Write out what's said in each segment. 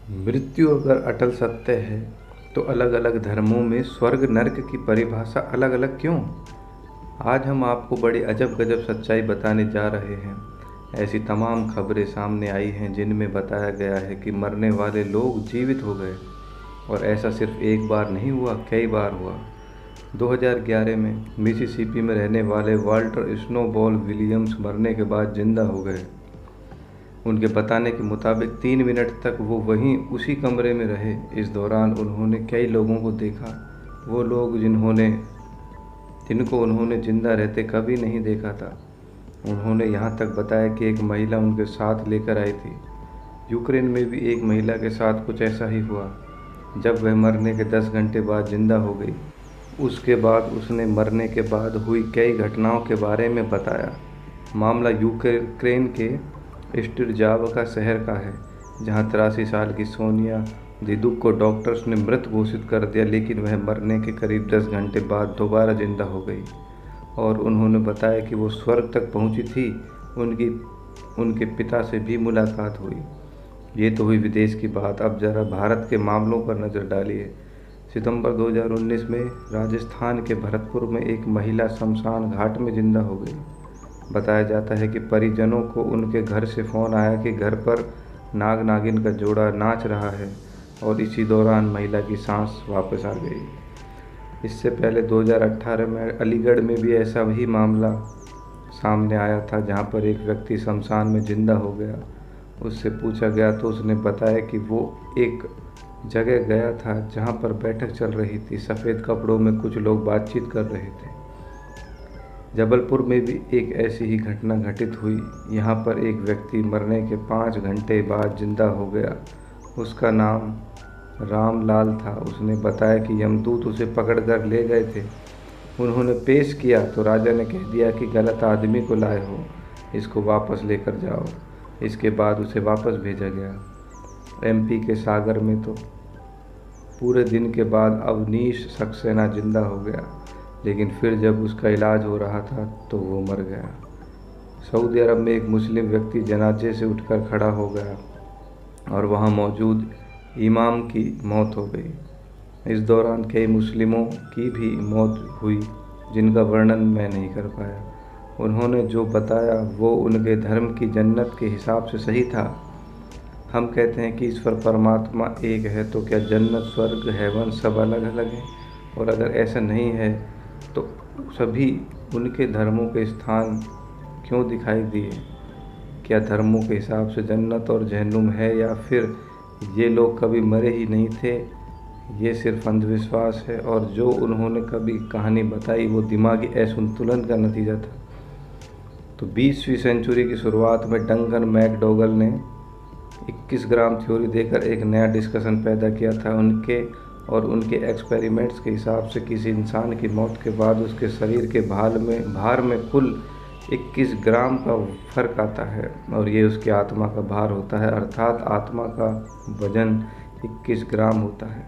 मृत्यु अगर अटल सत्य है तो अलग अलग धर्मों में स्वर्ग नर्क की परिभाषा अलग अलग क्यों? आज हम आपको बड़ी अजब गजब सच्चाई बताने जा रहे हैं। ऐसी तमाम खबरें सामने आई हैं जिनमें बताया गया है कि मरने वाले लोग जीवित हो गए, और ऐसा सिर्फ एक बार नहीं हुआ, कई बार हुआ। 2011 में मिसिसिपी में रहने वाले वाल्टर स्नोबॉल विलियम्स मरने के बाद जिंदा हो गए। उनके बताने के मुताबिक 3 मिनट तक वो वहीं उसी कमरे में रहे। इस दौरान उन्होंने कई लोगों को देखा, वो लोग जिनको उन्होंने जिंदा रहते कभी नहीं देखा था। उन्होंने यहाँ तक बताया कि एक महिला उनके साथ लेकर आई थी। यूक्रेन में भी एक महिला के साथ कुछ ऐसा ही हुआ, जब वह मरने के 10 घंटे बाद जिंदा हो गई। उसके बाद उसने मरने के बाद हुई कई घटनाओं के बारे में बताया। मामला यूक्रेन के स्टिरजावका शहर का है, जहां 83 साल की सोनिया दिदुक को डॉक्टर्स ने मृत घोषित कर दिया, लेकिन वह मरने के करीब 10 घंटे बाद दोबारा जिंदा हो गई। और उन्होंने बताया कि वो स्वर्ग तक पहुंची थी। उनके पिता से भी मुलाकात हुई। ये तो हुई विदेश की बात। अब जरा भारत के मामलों पर नज़र डालिए। सितंबर 2019 में राजस्थान के भरतपुर में एक महिला शमशान घाट में जिंदा हो गई। बताया जाता है कि परिजनों को उनके घर से फ़ोन आया कि घर पर नाग नागिन का जोड़ा नाच रहा है, और इसी दौरान महिला की सांस वापस आ गई। इससे पहले 2018 में अलीगढ़ में भी ऐसा ही मामला सामने आया था, जहां पर एक व्यक्ति शमशान में जिंदा हो गया। उससे पूछा गया तो उसने बताया कि वो एक जगह गया था जहां पर बैठक चल रही थी। सफ़ेद कपड़ों में कुछ लोग बातचीत कर रहे थे। जबलपुर में भी एक ऐसी ही घटना घटित हुई। यहाँ पर एक व्यक्ति मरने के 5 घंटे बाद जिंदा हो गया। उसका नाम रामलाल था। उसने बताया कि यमदूत उसे पकड़कर ले गए थे। उन्होंने पेश किया तो राजा ने कह दिया कि गलत आदमी को लाए हो, इसको वापस लेकर जाओ। इसके बाद उसे वापस भेजा गया। एमपी के सागर में तो पूरे दिन के बाद अवनीश सक्सेना जिंदा हो गया, लेकिन फिर जब उसका इलाज हो रहा था तो वो मर गया। सऊदी अरब में एक मुस्लिम व्यक्ति जनाजे से उठकर खड़ा हो गया और वहां मौजूद इमाम की मौत हो गई। इस दौरान कई मुस्लिमों की भी मौत हुई, जिनका वर्णन मैं नहीं कर पाया। उन्होंने जो बताया वो उनके धर्म की जन्नत के हिसाब से सही था। हम कहते हैं कि ईश्वर परमात्मा एक है, तो क्या जन्नत, स्वर्ग, हेवन सब अलग अलग हैं? और अगर ऐसा नहीं है तो सभी उनके धर्मों के स्थान क्यों दिखाई दिए? क्या धर्मों के हिसाब से जन्नत और जहन्नुम है, या फिर ये लोग कभी मरे ही नहीं थे? ये सिर्फ अंधविश्वास है, और जो उन्होंने कभी कहानी बताई वो दिमागी असंतुलन का नतीजा था। तो 20वीं सेंचुरी की शुरुआत में डंकन मैकडोगल ने 21 ग्राम थ्योरी देकर एक नया डिस्कशन पैदा किया था। उनके एक्सपेरिमेंट्स के हिसाब से किसी इंसान की मौत के बाद उसके शरीर के भार में कुल 21 ग्राम का फर्क आता है, और ये उसकी आत्मा का भार होता है, अर्थात आत्मा का वजन 21 ग्राम होता है।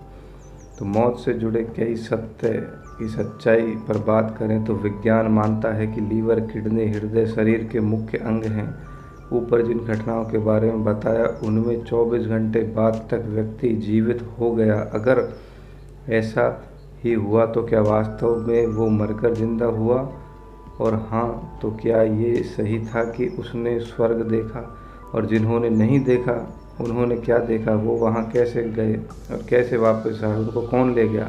तो मौत से जुड़े कई सत्य की सच्चाई पर बात करें तो विज्ञान मानता है कि लीवर, किडनी, हृदय शरीर के मुख्य अंग हैं। ऊपर जिन घटनाओं के बारे में बताया उनमें 24 घंटे बाद तक व्यक्ति जीवित हो गया। अगर ऐसा ही हुआ तो क्या वास्तव में वो मरकर जिंदा हुआ? और हाँ, तो क्या ये सही था कि उसने स्वर्ग देखा? और जिन्होंने नहीं देखा उन्होंने क्या देखा? वो वहाँ कैसे गए और कैसे वापस आए? उनको कौन ले गया?